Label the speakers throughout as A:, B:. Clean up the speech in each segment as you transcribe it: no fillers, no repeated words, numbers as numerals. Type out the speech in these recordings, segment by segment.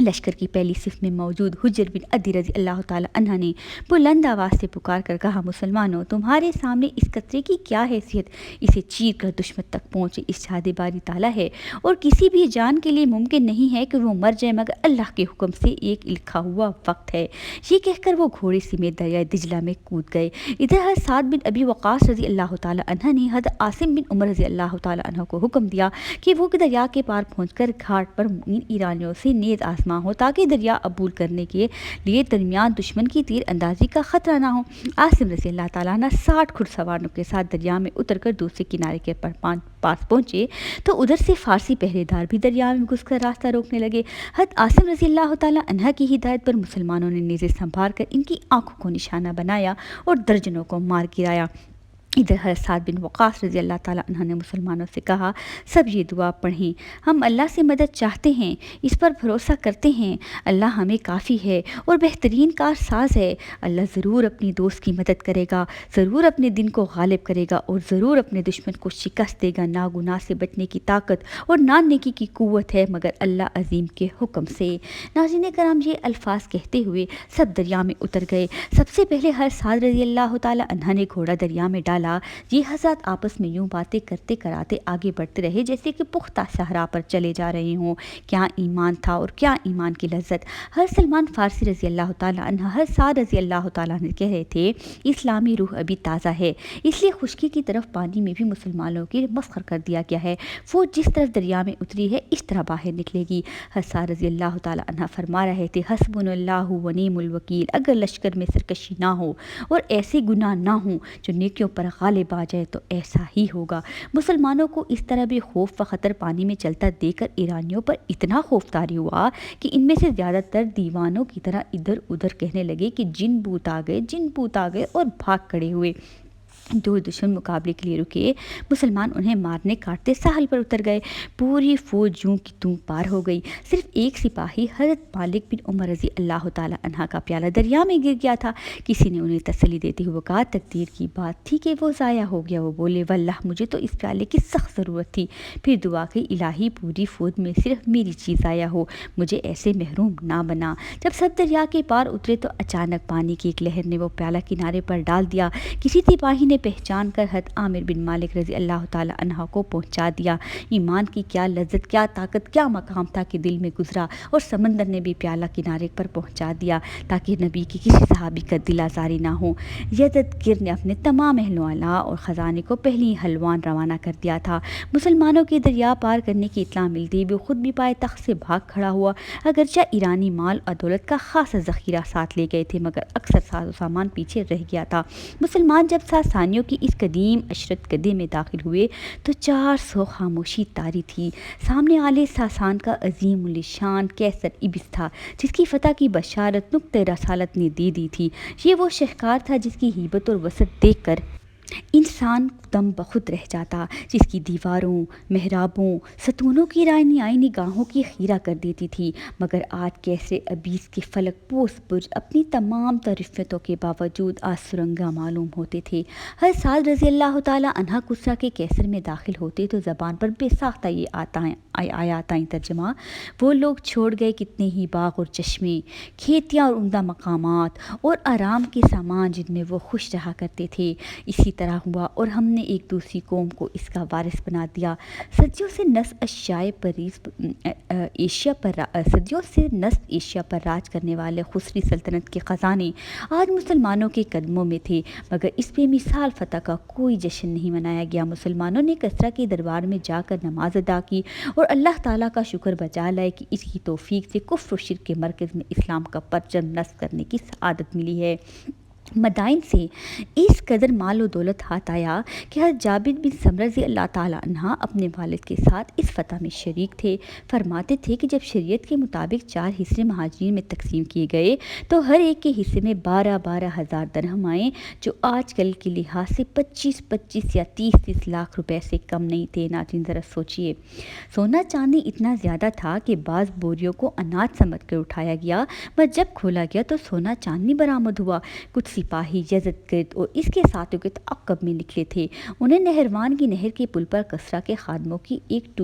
A: لشکر کی پہلی صف میں موجود حجر بن عدی رضی اللہ تعالی عنہ نے بلند آواز سے پکار کر کہا، مسلمانوں، تمہارے سامنے اس قطرے کی کیا حیثیت؟ اسے چیر کر دشمن تک پہنچے، ارشاد باری تعالیٰ ہے اور کسی بھی جان کے لیے ممکن نہیں ہے کہ وہ مر جائے مگر اللہ کے حکم سے، ایک لکھا ہوا وقت ہے۔ یہ کہہ کر وہ گھوڑے سمیت دریائے دجلہ میں کود گئے۔ ادھر حضرت سعد بن ابی وقاص رضی اللہ تعالی عنہ نے حضرت عاصم بن عمر رضی اللہ تعالی عنہ کو حکم دیا کہ وہ دریا کے پار پہنچ کر گھاٹ پر ایرانیوں سے نیز آزما ہو تاکہ دریا عبور کرنے کے لیے درمیان دشمن کی تیر اندازی کا خطرہ نہ ہو۔ عاصم رضی اللہ تعالیٰ عنہ 60 گھڑ سواروں کے ساتھ دریا میں اتر کر دوسرے کنارے کے پاس پہنچے تو ادھر سے فارسی پہرے دار بھی دریا میں گھس کر راستہ روکنے لگے۔ حضرت عاصم رضی اللہ تعالیٰ عنہ کی ہدایت پر مسلمانوں نے نیزے سنبھال کر ان کی آنکھوں کو نشانہ بنایا اور درجنوں کو مار گرایا۔ ادھر حضرت سعد بن وقاص رضی اللہ تعالیٰ عنہ نے مسلمانوں سے کہا، سب یہ دعا پڑھیں، ہم اللہ سے مدد چاہتے ہیں، اس پر بھروسہ کرتے ہیں، اللہ ہمیں کافی ہے اور بہترین کار ساز ہے۔ اللہ ضرور اپنی دوست کی مدد کرے گا، ضرور اپنے دن کو غالب کرے گا اور ضرور اپنے دشمن کو شکست دے گا۔ ناگناہ سے بچنے کی طاقت اور نہ نیکی کی قوت ہے مگر اللہ عظیم کے حکم سے۔ ناظرین کرام، یہ الفاظ کہتے ہوئے سب دریا میں اتر گئے۔ سب سے پہلے حضرت سعد رضی اللہ تعالیٰ عنہ نے گھوڑا دریا میں ڈالا۔ یہ حضرات آپس میں یوں باتیں کرتے کراتے آگے بڑھتے رہے جیسے کہ پختہ صحرا پر چلے جا رہے ہوں۔ کیا ایمان تھا اور کیا ایمان کی لذت! حضرت سلمان فارسی رضی اللہ تعالیٰ عنہ حضرت سعد رضی اللہ تعالیٰ عنہ کہہ رہے تھے، اسلامی روح ابھی تازہ ہے، اس لیے خشکی کی طرف پانی میں بھی مسلمانوں کی مسخر کر دیا گیا ہے۔ وہ جس طرف دریا میں اتری ہے اس طرح باہر نکلے گی۔ حضرت سعد رضی اللہ تعالیٰ عنہ فرما رہے تھے، حسبنا اللہ و نعم الوکیل۔ اگر لشکر میں سرکشی نہ ہو اور ایسے گناہ نہ ہوں جو نیکیوں پر غالب آ جائے تو ایسا ہی ہوگا۔ مسلمانوں کو اس طرح بھی خوف و خطر پانی میں چلتا دیکھ کر ایرانیوں پر اتنا خوف طاری ہوا کہ ان میں سے زیادہ تر دیوانوں کی طرح ادھر ادھر کہنے لگے کہ جن بوت آ گئے، جن بوت آ گئے، اور بھاگ کھڑے ہوئے۔ دو دشمن مقابلے کے لیے رکے، مسلمان انہیں مارنے کاٹتے ساحل پر اتر گئے۔ پوری فوج جوں کی توں پار ہو گئی۔ صرف ایک سپاہی حضرت مالک بن عمر رضی اللہ تعالی عنہ کا پیالہ دریا میں گر گیا تھا۔ کسی نے انہیں تسلی دیتے ہوئے کہا، تقدیر کی بات تھی کہ وہ ضائع ہو گیا۔ وہ بولے، واللہ مجھے تو اس پیالے کی سخت ضرورت تھی۔ پھر دعا کی، الہی پوری فوج میں صرف میری چیز ضائع ہو، مجھے ایسے محروم نہ بنا۔ جب سب دریا کے پار اترے تو اچانک پانی کی ایک لہر نے وہ پیالہ کنارے پر ڈال دیا۔ کسی سپاہی نے پہچان کر حضرت عامر بن مالک رضی اللہ تعالی عنہ کو پہنچا دیا۔ ایمان کی کیا لذت، کیا طاقت، کیا مقام تھا کہ دل میں گزرا اور سمندر نے بھی پیالہ کنارے پر پہنچا دیا تاکہ نبی کی کسی صحابی کا دل آزاری نہ ہو۔ یزد گیر نے اپنے تمام اہل و علا اور خزانے کو پہلی حلوان روانہ کر دیا تھا۔ مسلمانوں کے دریا پار کرنے کی اطلاع ملتی وہ خود بھی پائے تخت سے بھاگ کھڑا ہوا۔ اگرچہ ایرانی مال اور دولت کا خاصا ذخیرہ ساتھ لے گئے تھے مگر اکثر ساز و سامان پیچھے رہ گیا تھا۔ مسلمان جب ساسانیوں کی اس قدیم عشرت گدے میں داخل ہوئے تو 400 خاموشی طاری تھی۔ سامنے آلِ ساسان کا عظیم الشان کیسر ابس تھا جس کی فتح کی بشارت نقطۂ رسالت نے دے دی تھی۔ یہ وہ شہکار تھا جس کی ہیبت اور وسعت دیکھ کر انسان دم بخود رہ جاتا، جس کی دیواروں، محرابوں، ستونوں کی رائنی نگاہوں کی خیرہ کر دیتی تھی۔ مگر آج کیسر ابیس کے فلک پوش برج اپنی تمام رفتوں کے باوجود آج سرنگا معلوم ہوتے تھے۔ حضرت سعد رضی اللہ تعالی عنہ کسریٰ کے کیسر میں داخل ہوتے تو زبان پر بے ساختہ یہ آیات آئیں ترجمہ، وہ لوگ چھوڑ گئے کتنے ہی باغ اور چشمے، کھیتیاں اور عمدہ مقامات اور آرام کے سامان جن میں وہ خوش رہا کرتے تھے۔ اسی طرح ہوا اور ہم نے ایک دوسری قوم کو اس کا وارث بنا دیا۔ صدیوں سے نس ایشیا پر راج کرنے والے خسری سلطنت کے خزانے آج مسلمانوں کے قدموں میں تھے مگر اس بے مثال فتح کا کوئی جشن نہیں منایا گیا۔ مسلمانوں نے کسریٰ کے دربار میں جا کر نماز ادا کی اور اللہ تعالیٰ کا شکر بجا لائے کہ اس کی توفیق سے کفر و شرک کے مرکز میں اسلام کا پرچم نصب کرنے کی سعادت ملی ہے۔ مدائن سے اس قدر مال و دولت ہاتھ آیا کہ حضرت جابر بن سمرہ رضی اللہ تعالیٰ عنہ اپنے والد کے ساتھ اس فتح میں شریک تھے۔ فرماتے تھے کہ جب شریعت کے مطابق 4 حصے مہاجرین میں تقسیم کیے گئے تو ہر ایک کے حصے میں 12 ہزار درہم آئے جو آج کل کے لحاظ سے 25 یا 30 لاکھ روپے سے کم نہیں تھے۔ ناظرین ذرا سوچئے، سونا چاندی اتنا زیادہ تھا کہ بعض بوریوں کو اناج سمجھ کر اٹھایا گیا مگر جب کھولا گیا تو سونا چاندی برآمد ہوا۔ کچھ سپاہی یزد گرد اور اس کے ساتھیوں کے تعاقب میں نکلے تھے۔ انہیں نہروان کی نہر کے پل پر کسریٰ کے خادموں کی ایک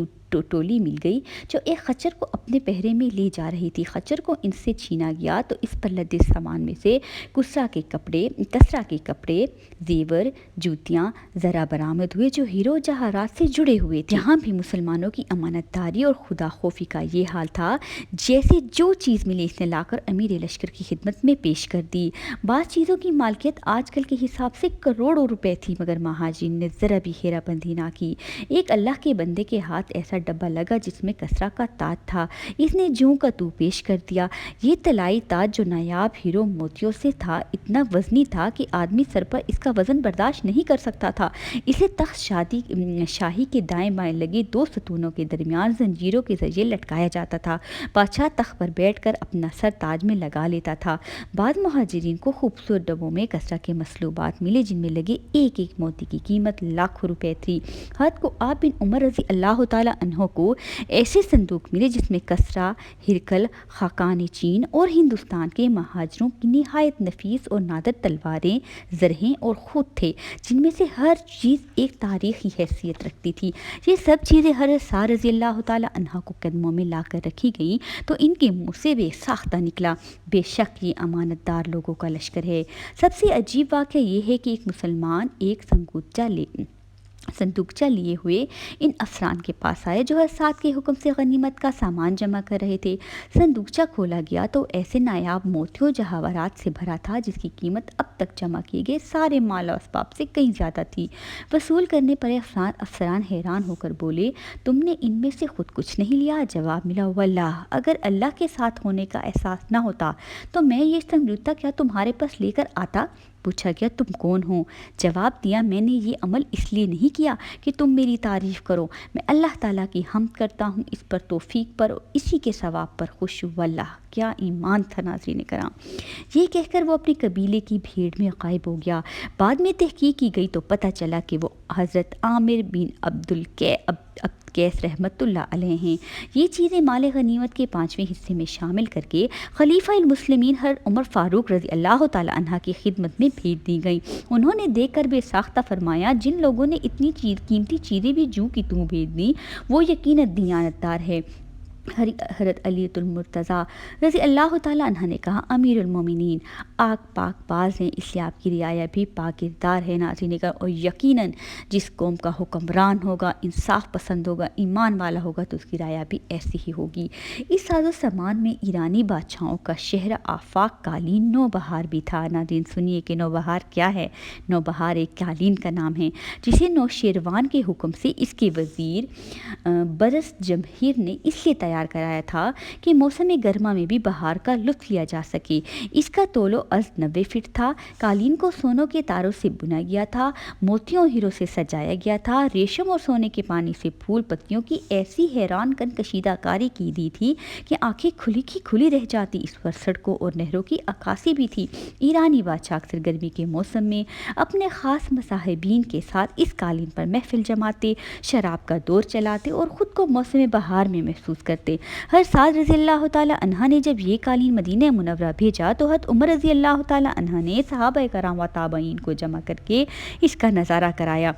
A: ٹولی مل گئی جو ایک خچر کو اپنے پہرے میں لے جا رہی تھی۔ خچر کو ان سے چھینا گیا تو اس پر لدے سامان میں سے کسرا کے کپڑے، زیور، جوتیاں ذرا برآمد ہوئے جو ہیرو جواہرات سے جڑے ہوئے تھے۔ یہاں بھی مسلمانوں کی امانت داری اور خدا خوفی کا یہ حال تھا جیسے جو چیز ملی اس نے لا کر امیر لشکر کی خدمت میں پیش کر دی۔ بعض چیزوں کی مالکیت آج کل کے حساب سے کروڑوں روپے تھی، مگر مہاجرین نے ذرا بھی ہیرا بندی نہ کی۔ ایک اللہ کے بندے کے ہاتھ ایسا ڈبہ لگا جس میں کسرا کا تاج تھا، اس نے جوں کا تو پیش کر دیا۔ یہ طلائی تاج جو نایاب ہیرو موتیوں سے تھا اتنا وزنی تھا کہ آدمی سر پر اس کا وزن برداشت نہیں کر سکتا تھا۔ اسے تخت شاہی کے دائیں بائیں لگے 2 ستونوں کے درمیان زنجیروں کے ذریعے لٹکایا جاتا تھا۔ بادشاہ تخت پر بیٹھ کر اپنا سر تاج میں لگا لیتا تھا۔ بعض مہاجرین کو خوبصورت ڈبوں میں کسرا کے مصلوبات ملے جن میں لگے ایک ایک موتی کی قیمت لاکھوں روپے تھی۔ حضرت عاب بن عمر رضی اللہ تعالیٰ عنہ کو ایسے صندوق ملے جس میں کسرا، ہرکل، خاقان چین اور ہندوستان کے مہاجروں کی نہایت نفیس اور نادر تلواریں، زرہیں اور خود تھے جن میں سے ہر چیز ایک تاریخی حیثیت رکھتی تھی۔ یہ سب چیزیں حضرت سعد رضی اللہ تعالیٰ عنہ کو قدموں میں لا کر رکھی گئیں تو ان کے منہ سے بے ساختہ نکلا، بے شک یہ امانت دار لوگوں کا لشکر ہے۔ سب سے عجیب واقعہ یہ ہے کہ ایک مسلمان ایک صندوقچہ لیے ہوئے ان افسران کے پاس آئے جو سعد کے حکم سے غنیمت کا سامان جمع کر رہے تھے۔ صندوقچہ کھولا گیا تو ایسے نایاب موتیوں جواہرات سے بھرا تھا جس کی قیمت اب تک جمع کیے گئے سارے مال و اسباب سے کہیں زیادہ تھی۔ وصول کرنے پر افسران حیران ہو کر بولے، تم نے ان میں سے خود کچھ نہیں لیا؟ جواب ملا، واللہ اگر اللہ کے ساتھ ہونے کا احساس نہ ہوتا تو میں یہ سمجھوتا کیا تمہارے پاس لے کر آتا؟ پوچھا گیا، تم کون ہو؟ جواب دیا، میں نے یہ عمل اس لیے نہیں کیا کہ تم میری تعریف کرو، میں اللہ تعالیٰ کی حمد کرتا ہوں، اس پر توفیق پر اور اسی کے ثواب پر خوش ہوں۔ واللہ کیا ایمان تھا ناظرین کرام! یہ کہہ کر وہ اپنی قبیلے کی بھیڑ میں غائب ہو گیا۔ بعد میں تحقیق کی گئی تو پتہ چلا کہ وہ حضرت عامر بن عبدالقیس رحمۃ اللہ علیہ ہیں۔ یہ چیزیں مال غنیمت کے 5ویں حصے میں شامل کر کے خلیفہ المسلمین حضرت عمر فاروق رضی اللہ تعالیٰ عنہ کی خدمت میں بھیج دی گئیں۔ انہوں نے دیکھ کر بے ساختہ فرمایا، جن لوگوں نے اتنی قیمتی چیزیں بھی جوں کی توں بھیج دیں وہ یقیناً دیانت دار ہے۔ حضرت علی المرتضیٰ رضی اللہ تعالیٰ عنہ نے کہا، امیر المومنین آگ پاک باز ہیں، اس لیے آپ کی رعایا بھی پاک کردار ہے۔ ناظرین کا اور یقیناً جس قوم کا حکمران ہوگا، انصاف پسند ہوگا، ایمان والا ہوگا تو اس کی رعایا بھی ایسی ہی ہوگی۔ اس ساز و سامان میں ایرانی بادشاہوں کا شہر آفاق قالین نوبہار بھی تھا۔ ناظرین سنیے کہ نوبہار کیا ہے۔ نوبہار ایک قالین کا نام ہے جسے نوشیروان کے حکم سے اس کے وزیر برس جمہیر نے اس لیے تیار کرایا تھا کہ موسم گرما میں بھی بہار کا لطف لیا جا سکے۔ اس کا طول و عرض 90 فٹ تھا۔ قالین کو سونوں کے تاروں سے بنا گیا تھا، موتیوں ہیروں سے سجایا گیا تھا، ریشم اور سونے کے پانی سے پھول پتیوں کی ایسی حیران کن کشیدہ کاری کی دی تھی کہ آنکھیں کھلی کی کھلی رہ جاتی۔ اس پر سڑکوں اور نہروں کی عکاسی بھی تھی۔ ایرانی بادشاہ اکثر گرمی کے موسم میں اپنے خاص مصاحبین کے ساتھ اس قالین پر محفل جماتے، شراب کا دور چلاتے اور خود کو موسم بہار میں محسوس کرتے۔ حضرت سعد رضی اللہ تعالیٰ عنہ نے جب یہ قالین مدینہ منورہ بھیجا تو حضرت عمر رضی اللہ تعالیٰ عنہ نے صحابہ کرام و تابعین کو جمع کر کے اس کا نظارہ کرایا۔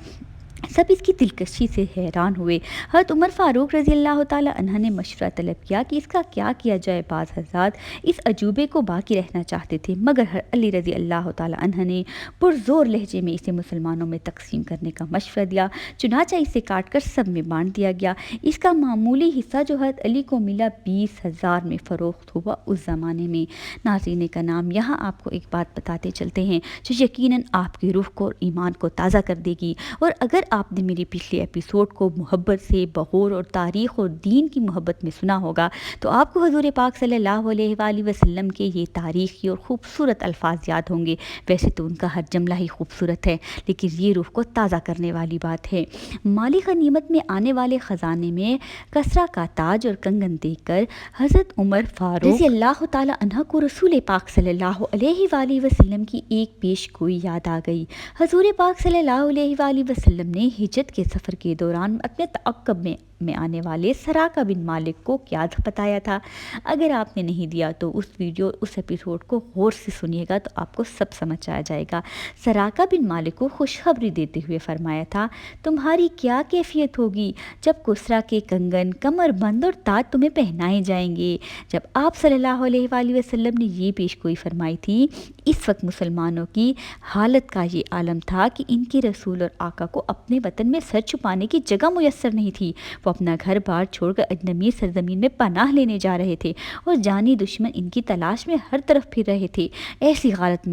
A: سب اس کی دلکشی سے حیران ہوئے۔ حضرت عمر فاروق رضی اللہ تعالیٰ عنہ نے مشورہ طلب کیا کہ اس کا کیا کیا جائے۔ بعض حضرات اس عجوبے کو باقی رہنا چاہتے تھے، مگر حضرت علی رضی اللہ تعالیٰ عنہ نے پرزور لہجے میں اسے مسلمانوں میں تقسیم کرنے کا مشورہ دیا۔ چنانچہ اسے کاٹ کر سب میں بانٹ دیا گیا۔ اس کا معمولی حصہ جو حضرت علی کو ملا 20,000 میں فروخت ہوا اس زمانے میں۔ ناظرین کا نام، یہاں آپ کو ایک بات بتاتے چلتے ہیں جو یقیناً آپ کی روح کو اور ایمان کو تازہ کر دے گی۔ اور اگر آپ نے میری پچھلے ایپیسوڈ کو محبت سے، بغور اور تاریخ اور دین کی محبت میں سنا ہوگا تو آپ کو حضور پاک صلی اللہ علیہ وآلہ وسلم کے یہ تاریخی اور خوبصورت الفاظ یاد ہوں گے۔ ویسے تو ان کا ہر جملہ ہی خوبصورت ہے، لیکن یہ روح کو تازہ کرنے والی بات ہے۔ مالی غنیمت میں آنے والے خزانے میں کسرا کا تاج اور کنگن دیکھ کر حضرت عمر فاروق رضی اللہ تعالیٰ عنہ کو رسول پاک صلی اللہ علیہ وآلہ وسلم کی ایک پیش گوئی یاد آ گئی۔ حضور پاک صلی اللہ علیہ وآلہ وسلم نے نے ہجرت کے سفر کے دوران اپنے تعاقب میں آنے والے سراقہ بن مالک کو کیا بتایا تھا؟ اگر آپ نے نہیں دیا تو اس ایپیسوڈ کو غور سے سنیے گا تو آپ کو سب سمجھ آ جائے گا۔ سراقہ بن مالک کو خوشخبری دیتے ہوئے فرمایا تھا، تمہاری کیا کیفیت ہوگی جب کسریٰ کے کنگن، کمر بند اور تاج تمہیں پہنائے جائیں گے۔ جب آپ صلی اللہ علیہ وآلہ وسلم نے یہ پیش گوئی فرمائی تھی، اس وقت مسلمانوں کی حالت کا یہ عالم تھا کہ ان کے رسول اور آقا کو اپنے وطن میں سر چھپانے کی جگہ میسر نہیں تھی۔ وہ اپنا گھر بار چھوڑ کر اجنبی سرزمین میں پناہ لینے جا رہے تھے اور جانی دشمن ان کی تلاش میں ہر طرف پھر رہے تھے۔ ایسی حالت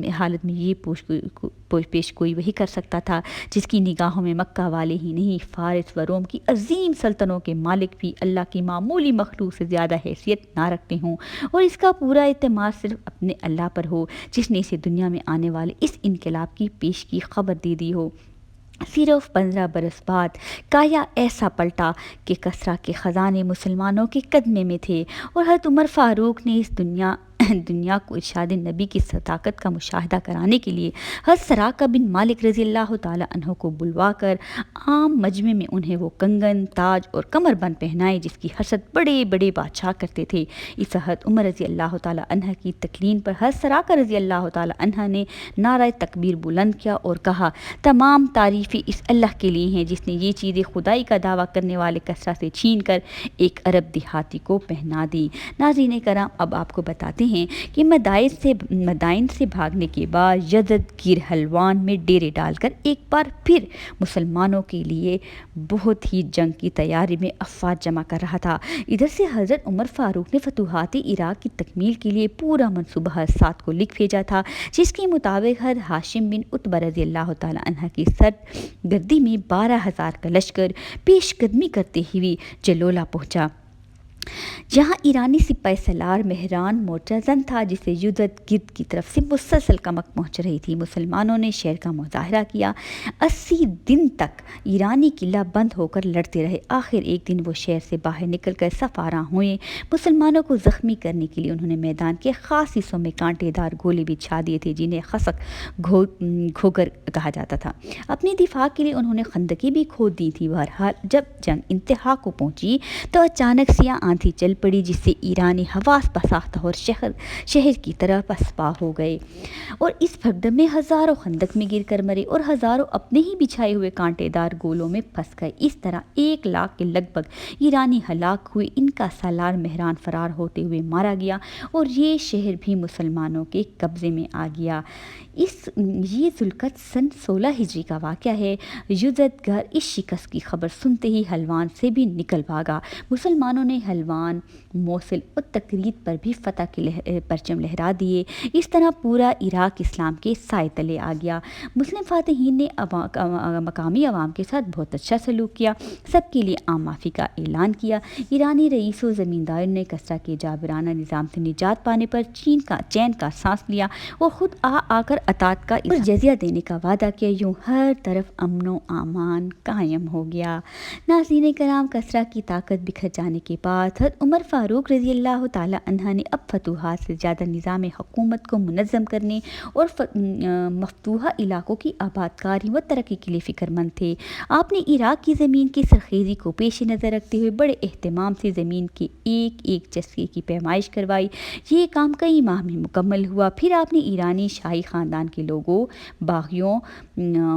A: میں یہ پیش گوئی وہی کر سکتا تھا جس کی نگاہوں میں مکہ والے ہی نہیں، فارس و روم کی عظیم سلطنتوں کے مالک بھی اللہ کی معمولی مخلوق سے زیادہ حیثیت نہ رکھتے ہوں، اور اس کا پورا اعتماد صرف اپنے اللہ پر ہو جس نے اسے دنیا میں آنے والے اس انقلاب کی پیش کی خبر دے دی ہو۔ صرف 15 برس بعد کایا ایسا پلٹا کہ کسریٰ کے خزانے مسلمانوں کے قدمے میں تھے، اور حضرت عمر فاروق نے اس دنیا کو ارشاد نبی کی صداقت کا مشاہدہ کرانے کے لیے حضرت سراقہ بن مالک رضی اللہ تعالیٰ عنہ کو بلوا کر عام مجمع میں انہیں وہ کنگن، تاج اور کمر بند پہنائے جس کی حسد بڑے بڑے بادشاہ کرتے تھے۔ اس حضرت عمر رضی اللہ تعالیٰ عنہ کی تکلیم پر حضرت سراقہ رضی اللہ تعالیٰ عنہ نے نعرہ تکبیر بلند کیا اور کہا، تمام تعریفیں اس اللہ کے لیے ہیں جس نے یہ چیزیں خدائی کا دعویٰ کرنے والے کسریٰ سے چھین کر ایک عرب دیہاتی کو پہنا دی۔ ناظرین کرام، اب آپ کو بتاتے ہیں کہ مدائن سے بھاگنے کے بعد یزد گیر حلوان میں ڈیرے ڈال کر ایک بار پھر مسلمانوں کے لیے بہت ہی جنگ کی تیاری میں افواج جمع کر رہا تھا۔ ادھر سے حضرت عمر فاروق نے فتوحات عراق کی تکمیل کے لیے پورا منصوبہ حضرت کو لکھ بھیجا تھا، جس کے مطابق حضرت ہاشم بن عتبہ رضی اللہ تعالیٰ عنہ کی سرگردی میں 12,000 کا لشکر پیش قدمی کرتے ہوئے جلولہ پہنچا، جہاں ایرانی سپاہ سالار مہران مرتزن تھا جسے یزد گرد کی طرف سے مسلسل کمک پہنچ رہی تھی۔ مسلمانوں نے شہر کا مظاہرہ کیا، 80 دن تک ایرانی قلعہ بند ہو کر لڑتے رہے۔ آخر ایک دن وہ شہر سے باہر نکل کر صف آراں ہوئے۔ مسلمانوں کو زخمی کرنے کے لیے انہوں نے میدان کے خاص حصوں میں کانٹے دار گولے بچھا دیے تھے جنہیں خسک گھوگر کہا جاتا تھا۔ اپنی دفاع کے لیے انہوں نے خندقیں بھی کھود دی تھی۔ بہرحال جب جنگ انتہا کو پہنچی تو اچانک سیاہ آندھی چل پڑی جس سے ایرانی حواس پساختہ اور شہر کی طرح پسپا ہو گئے، اور اس بھگدڑ میں ہزاروں خندق میں گر کر مرے اور ہزاروں اپنے ہی بچھائے ہوئے کانٹے دار گولوں میں پھنس گئے۔ اس طرح 1 لاکھ کے لگ بھگ ایرانی ہلاک ہوئے۔ ان کا سالار مہران فرار ہوتے ہوئے مارا گیا اور یہ شہر بھی مسلمانوں کے قبضے میں آ گیا۔ یہ ذوالقعدہ سن 16 ہجری کا واقعہ ہے۔ یزد گھر اس شکست کی خبر سنتے ہی حلوان سے بھی نکل بھاگا۔ مسلمانوں نے حلوان، موصل اور تکریت پر بھی فتح کے پرچم لہرا دیے۔ اس طرح پورا عراق اسلام کے سائے تلے آ گیا۔ مسلم فاتحین نے مقامی عوام کے ساتھ بہت اچھا سلوک کیا، سب کے لیے عام معافی کا اعلان کیا۔ ایرانی رئیس و زمینداروں نے کسریٰ کے جابرانہ نظام سے نجات پانے پر چین کا سانس لیا اور خود آ کر اطاعت کا اور جزیہ دینے کا وعدہ کیا۔ یوں ہر طرف امن و امان قائم ہو گیا۔ ناظرین کرام، کسریٰ کی طاقت بکھر جانے کے بعد حضرت عمر فاروق رضی اللہ تعالیٰ عنہ نے اب فتوحات سے زیادہ نظام حکومت کو منظم کرنے اور مفتوحہ علاقوں کی آباد کاری و ترقی کے لیے فکر مند تھے۔ آپ نے عراق کی زمین کی سرخیزی کو پیش نظر رکھتے ہوئے بڑے اہتمام سے زمین کے ایک جسکے کی پیمائش کروائی۔ یہ کام کئی ماہ میں مکمل ہوا۔ پھر آپ نے ایرانی شاہی خاندان کے لوگوں، باغیوں،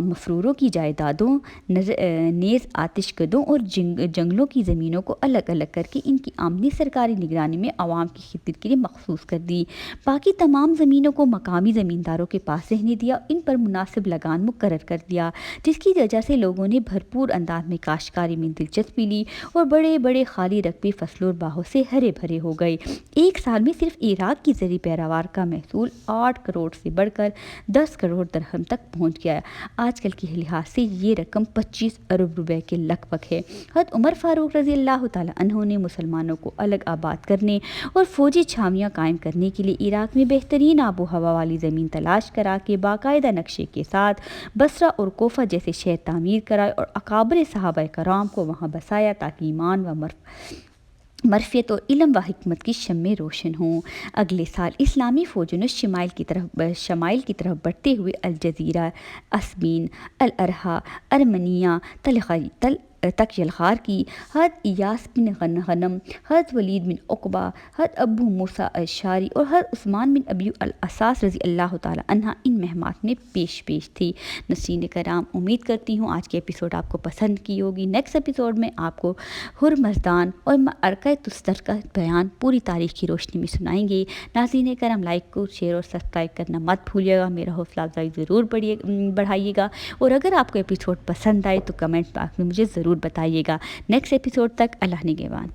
A: مفروروں کی جائیدادوں، نیز آتش کدوں اور جنگلوں کی زمینوں کو الگ الگ کر کے ان کی آمدنی سرکاری نگرانی میں عوام کی خدمت کے لیے مخصوص کر دی۔ باقی تمام زمینوں کو مقامی زمینداروں کے پاس رہنے دیا، ان پر مناسب لگان مقرر کر دیا، جس کی وجہ سے لوگوں نے بھرپور انداز میں کاشتکاری میں دلچسپی لی اور بڑے بڑے خالی رقبے فصلوں اور باغوں سے ہرے بھرے ہو گئے۔ ایک سال میں صرف عراق کی زرعی پیداوار کا محصول 8 کروڑ سے بڑھ کر 10 کروڑ درہم تک پہنچ گیا۔ آج کل کے لحاظ سے یہ رقم 25 ارب روپے کے لگ بھگ ہے۔ حضرت عمر فاروق رضی اللہ تعالیٰ عنہ نے مسلمانوں کو الگ آباد کرنے اور فوجی چھاؤنیاں قائم کرنے کے لیے عراق میں بہترین آب و ہوا والی زمین تلاش کرا کے باقاعدہ نقشے کے ساتھ بصرہ اور کوفہ جیسے شہر تعمیر کرائے اور اکابر صحابہ کرام کو وہاں بسایا تاکہ ایمان و معرفت اور علم و حکمت کی شمع روشن ہوں۔ اگلے سال اسلامی فوجوں نے شمال کی طرف بڑھتے ہوئے الجزیرہ، اسبین، الارحا، ارمنیہ، تک یلغار کی۔ حضرت ایاس بن غنم، حضرت ولید بن عقبہ، حضرت ابو موسیٰ الاشعری اور حضرت عثمان بن ابی العاص رضی اللہ تعالیٰ عنہ ان مہمات میں پیش تھی۔ ناظرین کرام، امید کرتی ہوں آج کے ایپیسوڈ آپ کو پسند کی ہوگی۔ نیکسٹ ایپیسوڈ میں آپ کو ہرمزدان اور معرکہ تستر کا بیان پوری تاریخ کی روشنی میں سنائیں گے۔ ناظرین کرام، لائک کو شیئر اور سبسکرائب کرنا مت بھولیے گا، میرا حوصلہ افزائی ضرور بڑھائیے گا، اور اگر آپ کو ایپیسوڈ پسند آئے تو کمنٹ باکس میں مجھے ضرور بتائیے گا۔ نیکسٹ ایپیسوڈ تک اللہ نگہبان۔